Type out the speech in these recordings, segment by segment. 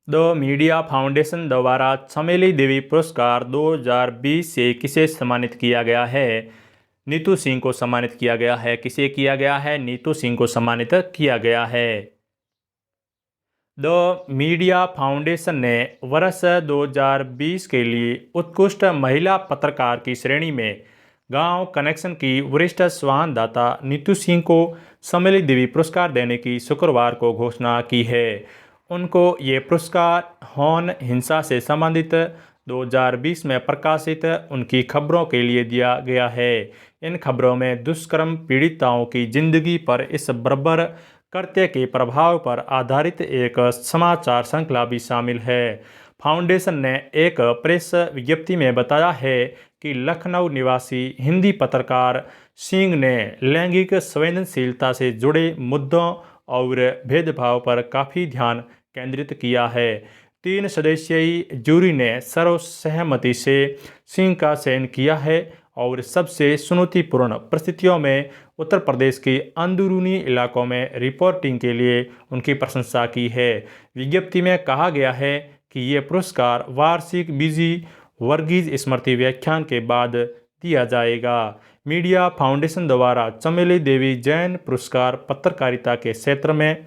The media foundation द्वारा चमेली देवी पुरस्कार 2020 से किसे सम्मानित किया गया है? नीतू सिंह को सम्मानित किया गया है। किसे किया गया है? नीतू सिंह को सम्मानित किया गया है। द मीडिया फाउंडेशन ने वर्ष 2020 के लिए उत्कृष्ट महिला पत्रकार की श्रेणी में गांव कनेक्शन की वरिष्ठ संवाददाता नीतू सिंह को चमेली देवी पुरस्कार देने की शुक्रवार को घोषणा की है। उनको ये पुरस्कार यौन हिंसा से संबंधित 2020 में प्रकाशित उनकी खबरों के लिए दिया गया है। इन खबरों में दुष्कर्म पीड़िताओं की जिंदगी पर इस बर्बर कृत्य के प्रभाव पर आधारित एक समाचार श्रृंखला भी शामिल है। फाउंडेशन ने एक प्रेस विज्ञप्ति में बताया है कि लखनऊ निवासी हिंदी पत्रकार सिंह ने लैंगिक संवेदनशीलता से जुड़े मुद्दों और भेदभाव पर काफ़ी ध्यान केंद्रित किया है। 3 सदस्यीय जूरी ने सर्वसहमति से सिंह का चयन किया है और सबसे चुनौतीपूर्ण परिस्थितियों में उत्तर प्रदेश के अंदरूनी इलाकों में रिपोर्टिंग के लिए उनकी प्रशंसा की है। विज्ञप्ति में कहा गया है कि ये पुरस्कार वार्षिक बीजी वर्गीज स्मृति व्याख्यान के बाद दिया जाएगा। मीडिया फाउंडेशन द्वारा चमेली देवी जैन पुरस्कार पत्रकारिता के क्षेत्र में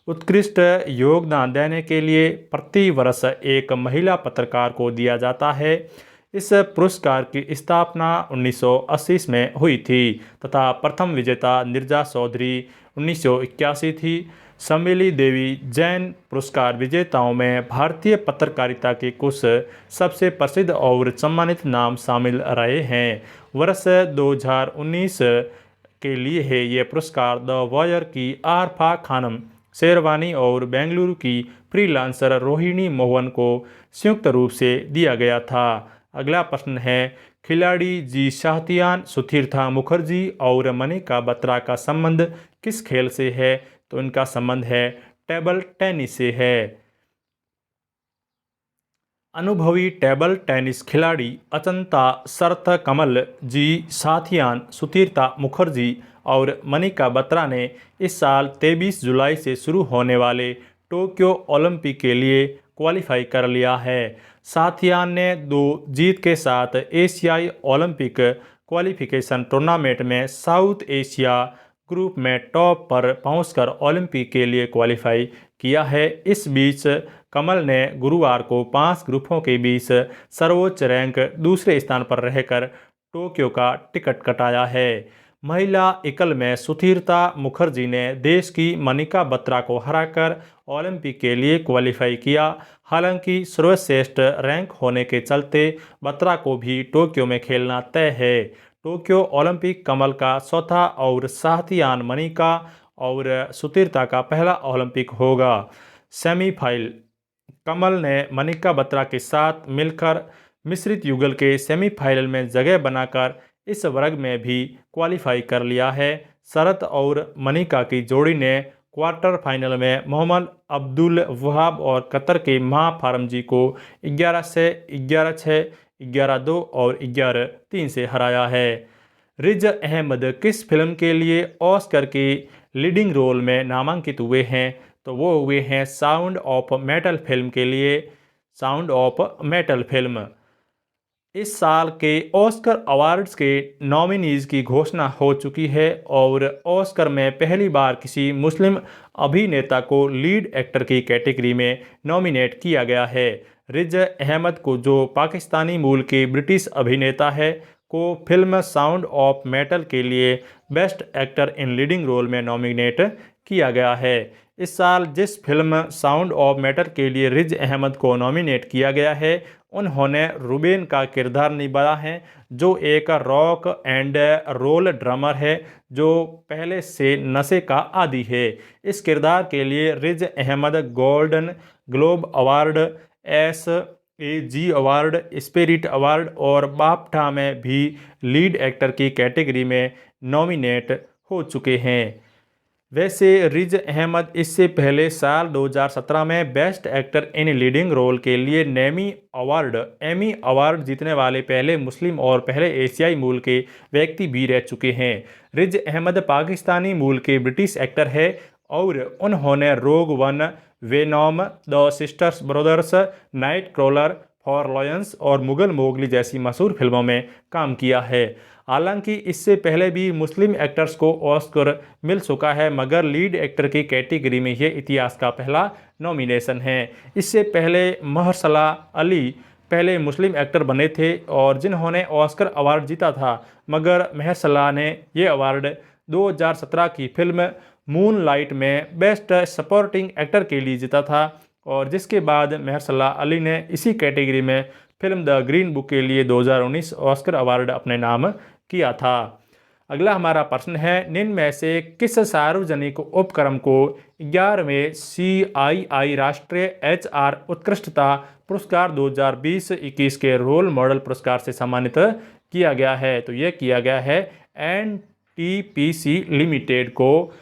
उत्कृष्ट योगदान देने के लिए प्रति वर्ष एक महिला पत्रकार को दिया जाता है। इस पुरस्कार की स्थापना 1980 में हुई थी तथा प्रथम विजेता नीरजा चौधरी 1981 थी। चमेली देवी जैन पुरस्कार विजेताओं में भारतीय पत्रकारिता के कुछ सबसे प्रसिद्ध और सम्मानित नाम शामिल रहे हैं। वर्ष 2019 के लिए है ये पुरस्कार द वॉयर की आरफा खानम शेरवानी और बेंगलुरु की फ्रीलांसर रोहिणी मोहन को संयुक्त रूप से दिया गया था। अगला प्रश्न है, खिलाड़ी जी शाहतियान सुतीर्था मुखर्जी और मनिका बत्रा का संबंध किस खेल से है? तो इनका संबंध है टेबल टेनिस से है। अनुभवी टेबल टेनिस खिलाड़ी अचंता शरथ कमल जी साथियान सुतीर्था मुखर्जी और मनिका बत्रा ने इस साल 23 जुलाई से शुरू होने वाले टोक्यो ओलंपिक के लिए क्वालिफाई कर लिया है। साथियान ने 2 जीत के साथ एशियाई ओलंपिक क्वालिफिकेशन टूर्नामेंट में साउथ एशिया ग्रुप में टॉप पर पहुंचकर ओलंपिक के लिए क्वालिफाई किया है। इस बीच कमल ने गुरुवार को 5 ग्रुपों के बीच सर्वोच्च रैंक दूसरे स्थान पर रहकर टोक्यो का टिकट कटाया है। महिला एकल में सुतीर्था मुखर्जी ने देश की मनिका बत्रा को हराकर ओलंपिक के लिए क्वालिफाई किया। हालांकि सर्वश्रेष्ठ रैंक होने के चलते बत्रा को भी टोक्यो में खेलना तय है। टोक्यो ओलंपिक कमल का चौथा और साथियान मनिका और सुतीर्था का पहला ओलंपिक होगा। सेमीफाइनल कमल ने मनिका बत्रा के साथ मिलकर मिश्रित युगल के सेमीफाइनल में जगह बनाकर इस वर्ग में भी क्वालिफाई कर लिया है। शरत और मनिका की जोड़ी ने क्वार्टर फाइनल में मोहम्मद अब्दुल वहाब और कतर के माह फारमजी को 11-6, 11-6, 11-2 और 11-3 से हराया है। रिज अहमद किस फिल्म के लिए ऑस्कर के लीडिंग रोल में नामांकित हुए हैं? तो वो हुए हैं साउंड ऑफ मेटल फिल्म के लिए। साउंड ऑफ मेटल फिल्म इस साल के ऑस्कर अवार्ड्स के नॉमिनीज की घोषणा हो चुकी है और ऑस्कर में पहली बार किसी मुस्लिम अभिनेता को लीड एक्टर की कैटेगरी में नॉमिनेट किया गया है। रिज अहमद को, जो पाकिस्तानी मूल के ब्रिटिश अभिनेता है, को फिल्म साउंड ऑफ मेटल के लिए best actor in leading role में नॉमिनेट किया गया है। इस साल जिस फिल्म साउंड ऑफ मेटल के लिए रिज अहमद को नॉमिनेट किया गया है, उन्होंने रुबेन का किरदार निभाया है, जो एक रॉक एंड रोल ड्रमर है जो पहले से नशे का आदी है। इस किरदार के लिए Riz Ahmed golden globe award, SAG award, spirit award और बाफ्टा में भी लीड एक्टर की कैटेगरी में नॉमिनेट हो चुके हैं। वैसे रिज अहमद इससे पहले साल 2017 में best actor in leading role के लिए एमी अवार्ड जीतने वाले पहले मुस्लिम और पहले एशियाई मूल के व्यक्ति भी रह चुके हैं। रिज अहमद पाकिस्तानी मूल के ब्रिटिश एक्टर है और उन्होंने रोग one, venom, the sisters brothers, night crawler, for lions और मुगल मोगली जैसी मशहूर फिल्मों में काम किया है। हालांकि इससे पहले भी मुस्लिम एक्टर्स को ऑस्कर मिल चुका है, मगर लीड एक्टर की कैटेगरी में यह इतिहास का पहला नॉमिनेशन है। इससे पहले महरसला अली पहले मुस्लिम एक्टर बने थे और जिन्होंने ऑस्कर अवार्ड जीता था, मगर महरसला ने यह अवार्ड 2017 की फिल्म मूनलाइट में बेस्ट सपोर्टिंग एक्टर के लिए जीता था, और जिसके बाद महरसला अली ने इसी कैटेगरी में फिल्म द ग्रीन बुक के लिए 2019 ऑस्कर अवार्ड अपने नाम किया था। अगला हमारा प्रश्न है, निम्न में से किस सार्वजनिक उपक्रम को 11वें CII राष्ट्रीय HR उत्कृष्टता पुरस्कार 2020-21 के रोल मॉडल पुरस्कार से सम्मानित किया गया है? तो यह किया गया है NTPC लिमिटेड को।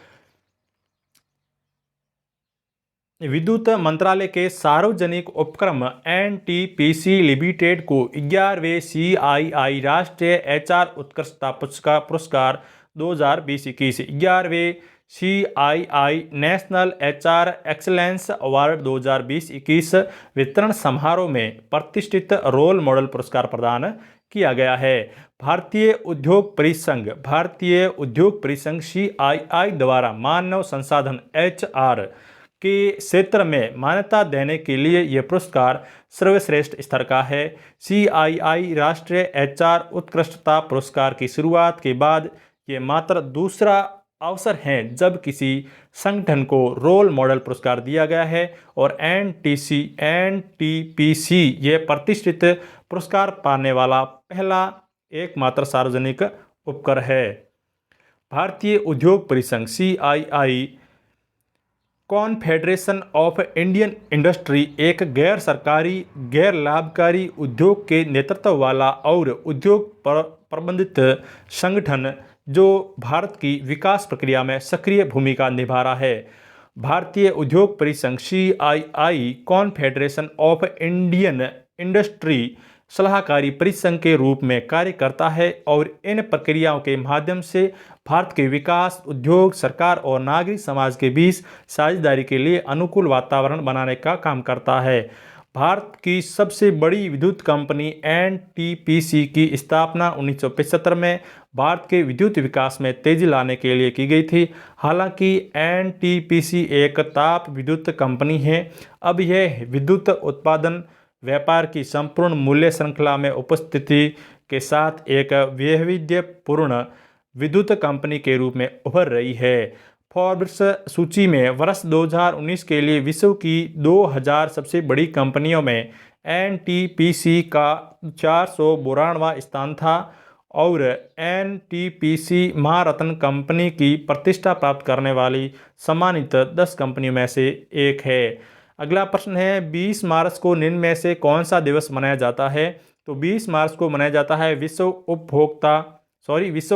विद्युत मंत्रालय के सार्वजनिक उपक्रम NTPC लिमिटेड को 11वें CII राष्ट्रीय HR उत्कृष्टता पुरस्कार 2020-21, 11वें CII national HR excellence award 2020-21 वितरण समारोह में प्रतिष्ठित रोल मॉडल पुरस्कार प्रदान किया गया है। भारतीय उद्योग परिसंघ CII द्वारा मानव संसाधन HR के क्षेत्र में मान्यता देने के लिए यह पुरस्कार सर्वश्रेष्ठ स्तर का है। CII राष्ट्रीय HR उत्कृष्टता पुरस्कार की शुरुआत के बाद ये मात्र दूसरा अवसर है जब किसी संगठन को रोल मॉडल पुरस्कार दिया गया है, और NTPC ये प्रतिष्ठित पुरस्कार पाने वाला पहला एकमात्र सार्वजनिक उपक्रम है। भारतीय उद्योग परिसंघ CII Confederation of Indian industry एक गैर सरकारी गैर लाभकारी उद्योग के नेतृत्व वाला और उद्योग प्रबंधित संगठन जो भारत की विकास प्रक्रिया में सक्रिय भूमिका निभा रहा है। भारतीय उद्योग परिसंघ CII Confederation of Indian Industry सलाहकारी परिसंघ के रूप में कार्य करता है और इन प्रक्रियाओं के माध्यम से भारत के विकास, उद्योग, सरकार और नागरिक समाज के बीच साझेदारी के लिए अनुकूल वातावरण बनाने का काम करता है। भारत की सबसे बड़ी विद्युत कंपनी NTPC की स्थापना 1975 में भारत के विद्युत विकास में तेजी लाने के लिए की गई थी। हालांकि NTPC एक ताप विद्युत कंपनी है। अब यह विद्युत उत्पादन व्यापार की संपूर्ण मूल्य श्रृंखला में उपस्थिति के साथ एक वैविध्यपूर्ण विद्युत कंपनी के रूप में उभर रही है। फोर्ब्स सूची में वर्ष 2019 के लिए विश्व की 2000 सबसे बड़ी कंपनियों में NTPC का 492वां स्थान था और NTPC महारत्न कंपनी की प्रतिष्ठा प्राप्त करने वाली सम्मानित 10 कंपनियों में से एक है। अगला प्रश्न है, 20 मार्च को निम्न में से कौन सा दिवस मनाया जाता है? तो 20 मार्च को मनाया जाता है विश्व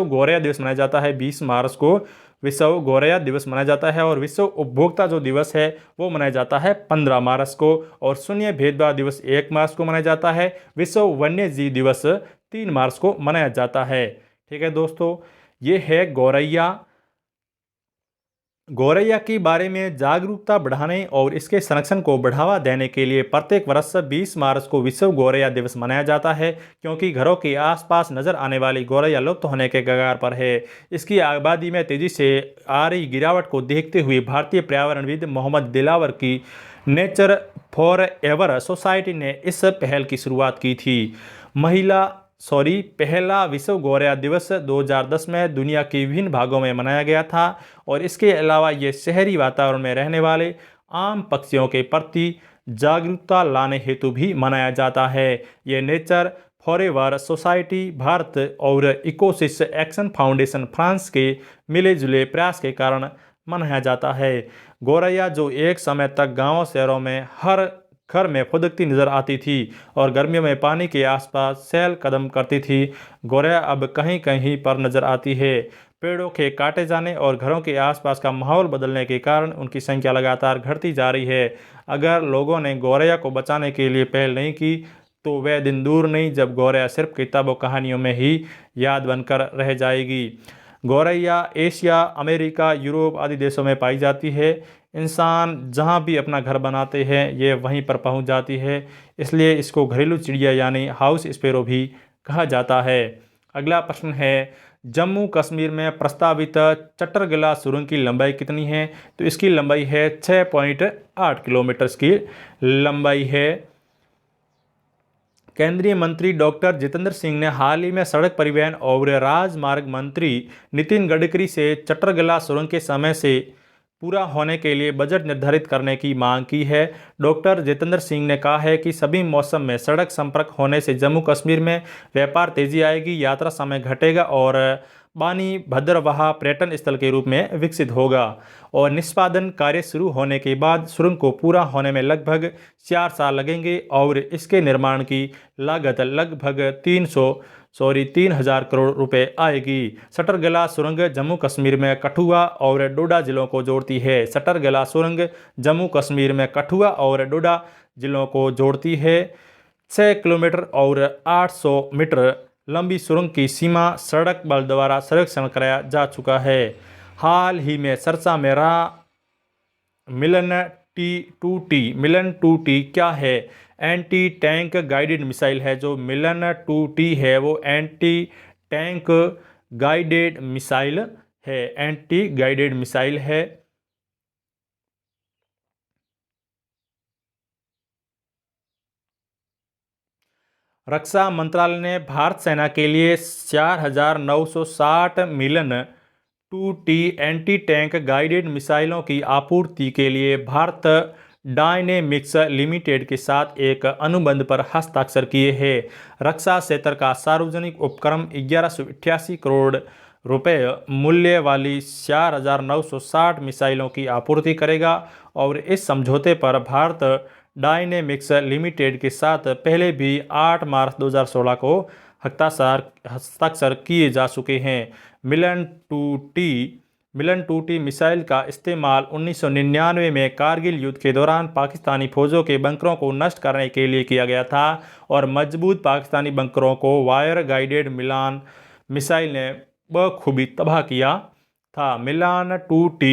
गौरैया दिवस मनाया जाता है। 20 मार्च को विश्व गौरैया दिवस मनाया जाता है और विश्व उपभोक्ता जो दिवस है वो मनाया जाता है 15 मार्च को, और शून्य भेदभाव दिवस 1 मार्च को मनाया जाता है। विश्व वन्य जीव दिवस 3 मार्च को मनाया जाता है। ठीक है दोस्तों, ये है गौरैया के बारे में जागरूकता बढ़ाने और इसके संरक्षण को बढ़ावा देने के लिए प्रत्येक वर्ष 20 मार्च को विश्व गौरैया दिवस मनाया जाता है, क्योंकि घरों के आसपास नजर आने वाली गौरैया लुप्त होने के कगार पर है। इसकी आबादी में तेजी से आ रही गिरावट को देखते हुए भारतीय पर्यावरणविद मोहम्मद दिलावर की नेचर फॉरएवर सोसाइटी ने इस पहल की शुरुआत की थी। पहला विश्व गौरैया दिवस 2010 में दुनिया के विभिन्न भागों में मनाया गया था, और इसके अलावा ये शहरी वातावरण में रहने वाले आम पक्षियों के प्रति जागरूकता लाने हेतु भी मनाया जाता है। ये नेचर फॉरएवर सोसाइटी भारत और इकोसिस एक्शन फाउंडेशन फ्रांस के मिले जुले प्रयास के कारण मनाया जाता है। गौरैया जो एक समय तक गाँव शहरों में हर घर में फुदकती नजर आती थी और गर्मियों में पानी के आसपास सैल कदम करती थी, गौरैया अब कहीं कहीं पर नजर आती है। पेड़ों के काटे जाने और घरों के आसपास का माहौल बदलने के कारण उनकी संख्या लगातार घटती जा रही है। अगर लोगों ने गौरैया को बचाने के लिए पहल नहीं की तो वह दिन दूर नहीं जब गौरैया सिर्फ किताबों कहानियों में ही याद बनकर रह जाएगी। गौरैया एशिया, अमेरिका, यूरोप आदि देशों में पाई जाती है। इंसान जहाँ भी अपना घर बनाते हैं ये वहीं पर पहुँच जाती है, इसलिए इसको घरेलू चिड़िया यानी हाउस स्पैरो भी कहा जाता है। अगला प्रश्न है, जम्मू कश्मीर में प्रस्तावित चट्टरगला सुरंग की लंबाई कितनी है? तो इसकी लंबाई है 6.8 किलोमीटर की लंबाई है। केंद्रीय मंत्री डॉक्टर जितेंद्र सिंह ने हाल ही में सड़क परिवहन और राजमार्ग मंत्री नितिन गडकरी से चट्टरगला सुरंग के समय से पूरा होने के लिए बजट निर्धारित करने की मांग की है। डॉक्टर जितेंद्र सिंह ने कहा है कि सभी मौसम में सड़क संपर्क होने से जम्मू कश्मीर में व्यापार तेजी आएगी, यात्रा समय घटेगा और बानी भद्रवाह पर्यटन स्थल के रूप में विकसित होगा। और निष्पादन कार्य शुरू होने के बाद सुरंग को पूरा होने में लगभग 4 साल लगेंगे और इसके निर्माण की लागत लगभग 3,000 करोड़ रुपए आएगी। सटरगला सुरंग जम्मू कश्मीर में कठुआ और डोडा जिलों को जोड़ती है। सटरगला सुरंग जम्मू कश्मीर में कठुआ और डोडा जिलों को जोड़ती है। 6 किलोमीटर और 800 मीटर लंबी सुरंग की सीमा सड़क बल द्वारा सर्वेक्षण कराया जा चुका है। हाल ही में सरसा में मिलन T2T क्या है? एंटी टैंक गाइडेड मिसाइल है। जो मिलन 2T है वो एंटी टैंक गाइडेड मिसाइल है, एंटी गाइडेड मिसाइल है। रक्षा मंत्रालय ने भारत सेना के लिए 4,960 मिलन 2T एंटी टैंक गाइडेड मिसाइलों की आपूर्ति के लिए भारत डायनेमिक्स लिमिटेड के साथ एक अनुबंध पर हस्ताक्षर किए हैं। रक्षा क्षेत्र का सार्वजनिक उपक्रम 1188 करोड़ रुपए मूल्य वाली 4,960 मिसाइलों की आपूर्ति करेगा और इस समझौते पर भारत डायनेमिक्स लिमिटेड के साथ पहले भी 8 मार्च 2016 को हस्ताक्षर किए जा चुके हैं। मिलन 2T मिसाइल का इस्तेमाल 1999 में कारगिल युद्ध के दौरान पाकिस्तानी फौजों के बंकरों को नष्ट करने के लिए किया गया था और मजबूत पाकिस्तानी बंकरों को वायर गाइडेड मिलान मिसाइल ने बखूबी तबाह किया था। मिलान 2T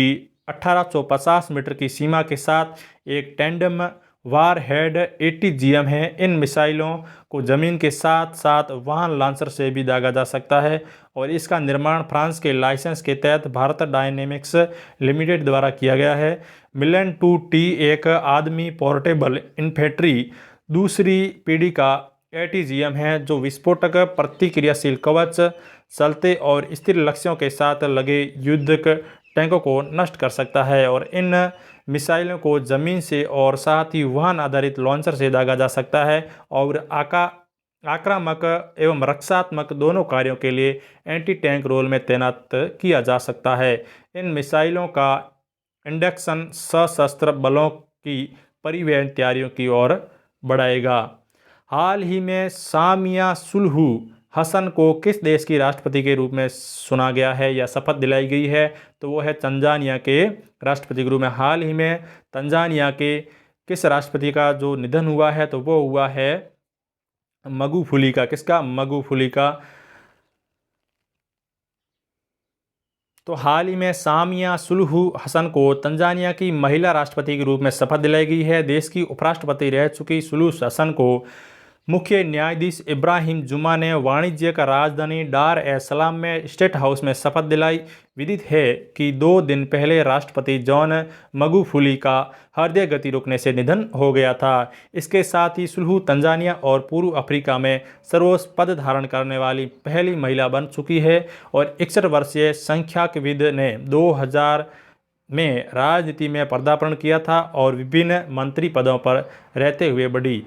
1850 मीटर की सीमा के साथ एक टैंडम वारहेड ATGM है। इन मिसाइलों को ज़मीन के साथ साथ वाहन लॉन्चर से भी दागा जा सकता है और इसका निर्माण फ्रांस के लाइसेंस के तहत भारत डायनेमिक्स लिमिटेड द्वारा किया गया है। मिलन 2T एक आदमी पोर्टेबल इन्फेंट्री दूसरी पीढ़ी का ATGM है जो विस्फोटक प्रतिक्रियाशील कवच, चलते और स्थिर लक्ष्यों के साथ लगे युद्धक टैंकों को नष्ट कर सकता है और इन मिसाइलों को ज़मीन से और साथ ही वाहन आधारित लॉन्चर से दागा जा सकता है और आक्रामक एवं रक्षात्मक दोनों कार्यों के लिए एंटी टैंक रोल में तैनात किया जा सकता है। इन मिसाइलों का इंडक्शन सशस्त्र बलों की परिवहन तैयारियों की ओर बढ़ाएगा। हाल ही में सामिया सुलहू हसन को किस देश की राष्ट्रपति के रूप में चुना गया है या शपथ दिलाई गई है? तो वो है तंजानिया के राष्ट्रपति के रूप में। हाल ही में तंजानिया के किस राष्ट्रपति का जो निधन हुआ है तो वो हुआ है मगुफुली का। किसका? मगुफुली का। तो हाल ही में सामिया सुलहू हसन को तंजानिया की महिला राष्ट्रपति के रूप में शपथ दिलाई गई है। देश की उपराष्ट्रपति रह चुकी सुलहू हसन को मुख्य न्यायाधीश इब्राहिम जुमा ने वाणिज्यिक राजधानी डार एस सलाम में स्टेट हाउस में शपथ दिलाई। विदित है कि 2 दिन पहले राष्ट्रपति जॉन मगुफुली का हृदय गति रुकने से निधन हो गया था। इसके साथ ही सुलहू तंजानिया और पूर्व अफ्रीका में सर्वोच्च पद धारण करने वाली पहली महिला बन चुकी है और 61 वर्षीय सांख्यिकीविद ने 2000 में राजनीति में पदार्पण किया था और विभिन्न मंत्री पदों पर रहते हुए बढ़ी।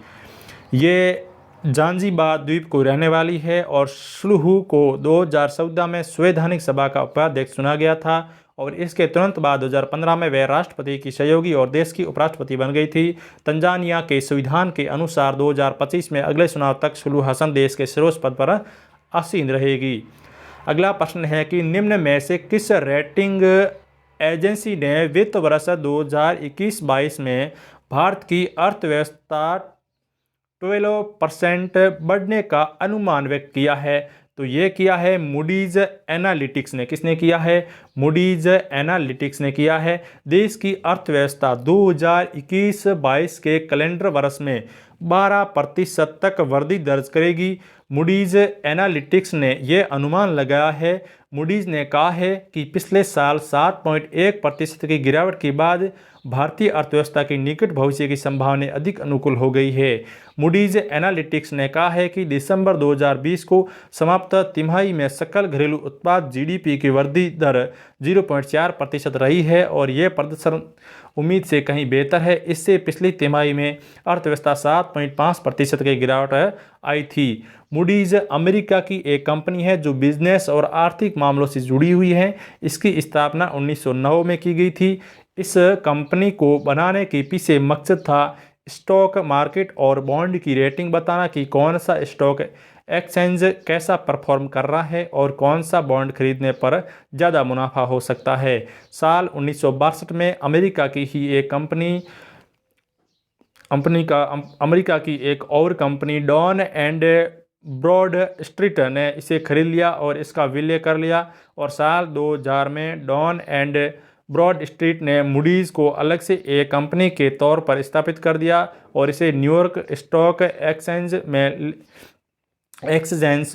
ये जांजिबार द्वीप को रहने वाली है और सुलहू को 2014 में संवैधानिक सभा का उपाध्यक्ष चुना गया था और इसके तुरंत बाद 2015 में वह राष्ट्रपति की सहयोगी और देश की उपराष्ट्रपति बन गई थी। तंजानिया के संविधान के अनुसार 2025 में अगले चुनाव तक सुलहू हसन देश के सर्वोच्च पद पर आसीन रहेगी। अगला प्रश्न है कि निम्न में से किस रेटिंग एजेंसी ने वित्त वर्ष 2021-22 में भारत की अर्थव्यवस्था 12% बढ़ने का अनुमान व्यक्त किया है? तो ये किया है मूडीज एनालिटिक्स ने। किसने किया है? मूडीज एनालिटिक्स ने किया है। देश की अर्थव्यवस्था 2021-22 के कैलेंडर वर्ष में 12% तक वृद्धि दर्ज करेगी। मूडीज एनालिटिक्स ने यह अनुमान लगाया है। मूडीज ने कहा है कि पिछले साल 7.1% की गिरावट के बाद भारतीय अर्थव्यवस्था की निकट भविष्य की संभावनाएं अधिक अनुकूल हो गई है। मूडीज एनालिटिक्स ने कहा है कि दिसंबर 2020 को समाप्त तिमाही में सकल घरेलू उत्पाद जीडीपी की वृद्धि दर 0.4% रही है और यह प्रदर्शन उम्मीद से कहीं बेहतर है। इससे पिछली तिमाही में अर्थव्यवस्था 7.5% की गिरावट आई थी। मूडीज अमेरिका की एक कंपनी है जो बिजनेस और आर्थिक मामलों से जुड़ी हुई है। इसकी स्थापना 1909 में की गई थी। इस कंपनी को बनाने के पीछे मकसद था स्टॉक मार्केट और बॉन्ड की रेटिंग बताना कि कौन सा स्टॉक एक्सचेंज कैसा परफॉर्म कर रहा है और कौन सा बॉन्ड खरीदने पर ज़्यादा मुनाफा हो सकता है। साल 1962 में अमेरिका की ही एक अमेरिका की एक और company Dawn and Broad Street ने इसे खरीद लिया और इसका विलय कर लिया। और साल 2000 में डॉन एंड ब्रॉड स्ट्रीट ने मूडीज़ को अलग से एक कंपनी के तौर पर स्थापित कर दिया और इसे न्यूयॉर्क स्टॉक एक्सचेंज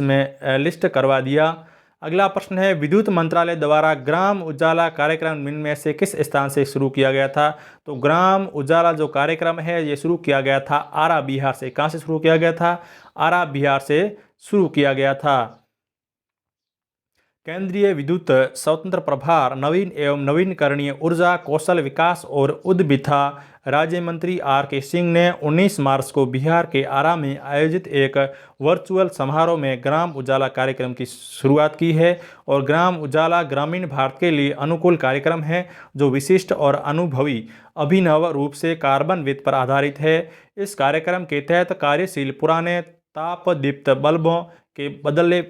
में लिस्ट करवा दिया। अगला प्रश्न है, विद्युत मंत्रालय द्वारा ग्राम उजाला कार्यक्रम निम्न में से किस स्थान से शुरू किया गया था? तो ग्राम उजाला जो कार्यक्रम है ये शुरू किया गया था आरा बिहार से। कहाँ से शुरू किया गया था? आरा बिहार से शुरू किया गया था। केंद्रीय विद्युत स्वतंत्र प्रभार नवीन एवं नवीनकरणीय ऊर्जा कौशल विकास और उद्यमिता राज्य मंत्री आर के सिंह ने 19 मार्च को बिहार के आरा में आयोजित एक वर्चुअल समारोह में ग्राम उजाला कार्यक्रम की शुरुआत की है। और ग्राम उजाला ग्रामीण भारत के लिए अनुकूल कार्यक्रम है जो विशिष्ट और अनुभवी अभिनव रूप से कार्बन वित्त पर आधारित है। इस कार्यक्रम के तहत कार्यशील पुराने ताप दीप्त बल्बों के बदले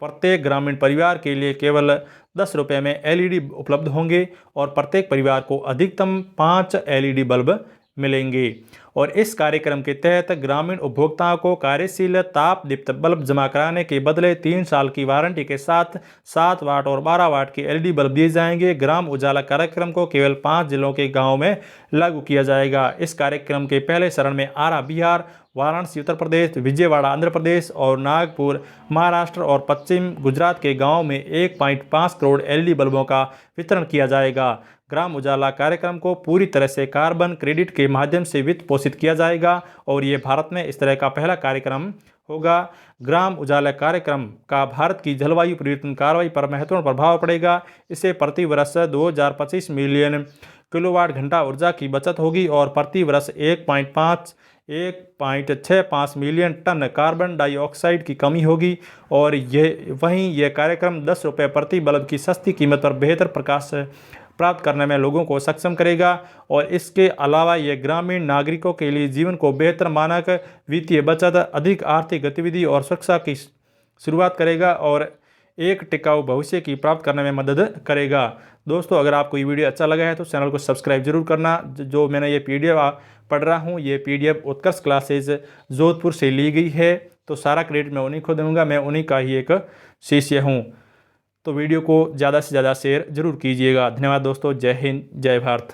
प्रत्येक ग्रामीण परिवार के लिए केवल 10 रुपये में एलईडी उपलब्ध होंगे और प्रत्येक परिवार को अधिकतम 5 एलईडी बल्ब मिलेंगे। और इस कार्यक्रम के तहत ग्रामीण उपभोक्ताओं को कार्यशील ताप दीप्त बल्ब जमा कराने के बदले 3 साल की वारंटी के साथ 7 वाट और 12 वाट के एलईडी बल्ब दिए जाएंगे। ग्राम उजाला कार्यक्रम को केवल 5 जिलों के गाँव में लागू किया जाएगा। इस कार्यक्रम के पहले चरण में आरा बिहार, वाराणसी उत्तर प्रदेश, विजयवाड़ा आंध्र प्रदेश और नागपुर महाराष्ट्र और पश्चिम गुजरात के गांव में 1.5 करोड़ एलईडी बल्बों का वितरण किया जाएगा। ग्राम उजाला कार्यक्रम को पूरी तरह से कार्बन क्रेडिट के माध्यम से वित्त पोषित किया जाएगा और ये भारत में इस तरह का पहला कार्यक्रम होगा। ग्राम उजाला कार्यक्रम का भारत की जलवायु परिवर्तन कार्रवाई पर महत्वपूर्ण प्रभाव पड़ेगा। इससे प्रति वर्ष 2025 मिलियन किलोवाट घंटा ऊर्जा की बचत होगी और प्रति वर्ष 1.65 मिलियन टन कार्बन डाइऑक्साइड की कमी होगी। और यह कार्यक्रम 10 रुपये प्रति बल्ब की सस्ती कीमत पर बेहतर प्रकाश प्राप्त करने में लोगों को सक्षम करेगा। और इसके अलावा यह ग्रामीण नागरिकों के लिए जीवन को बेहतर मानक, वित्तीय बचत, अधिक आर्थिक गतिविधि और सुरक्षा की शुरुआत करेगा और एक टिकाऊ भविष्य की प्राप्त करने में मदद करेगा। दोस्तों, अगर आपको ये वीडियो अच्छा लगा है तो चैनल को सब्सक्राइब जरूर करना। जो मैंने ये पीडीएफ पढ़ रहा हूँ, ये पीडीएफ उत्कर्ष क्लासेज जोधपुर से ली गई है, तो सारा क्रेडिट मैं उन्हीं को दूंगा। मैं उन्हीं का ही एक शिष्य हूँ। तो वीडियो को ज़्यादा से ज़्यादा शेयर जरूर कीजिएगा। धन्यवाद दोस्तों। जय हिंद, जय भारत।